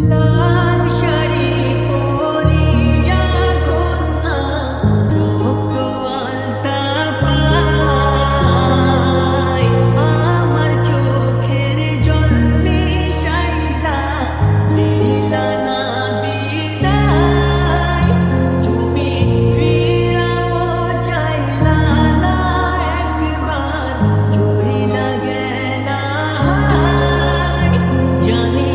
লাল শাড়ি পরিয়া কন্যা রক্ত আলতা পায় আমার চোখের জল মিশাইলা দিলা না বিদায় তুমি ফিরাও চাইলা না একবার চইলা গেলা জানি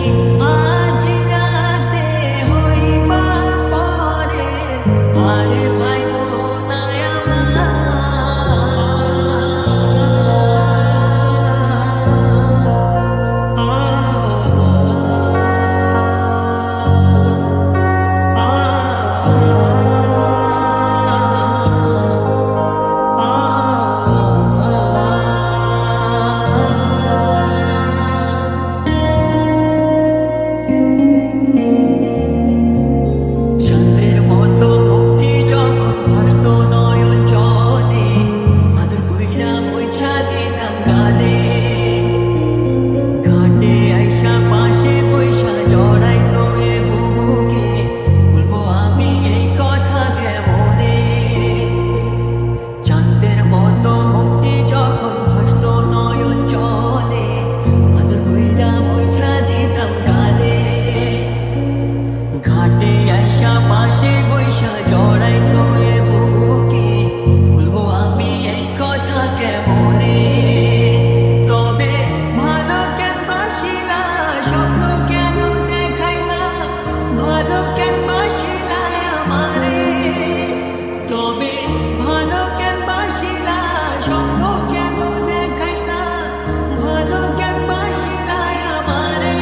আজ রাতে হইবা পরের আরে ভাই বোনায় চাঁদের মতো মুক্তি যখন ভাসত নয়ন জলে আদর কইরা মুইছা দিতাম গালে ঘাটে আইসা পাশে বইসা জড়াইতো এ বুকে বলবো আমি এই কথা কেমনে চাঁদের মতো মুক্তি যখন ভাসত নয়ন জলে আদর কইরা মুইছা দিতাম গালে ঘাটে আইসা পাশে বইসা জড়াইতো এ বুকে বলবো আমি এই কথা কেমনে তবে ভালো কেন বাসিলা স্বপ্ন কেন দেখাইলা ভালো কেন বাসিলা আমারে তবে ভালো কেন বাসিলা স্বপ্ন কেন দেখাইলা ভালো কেন বাসিলা আমারে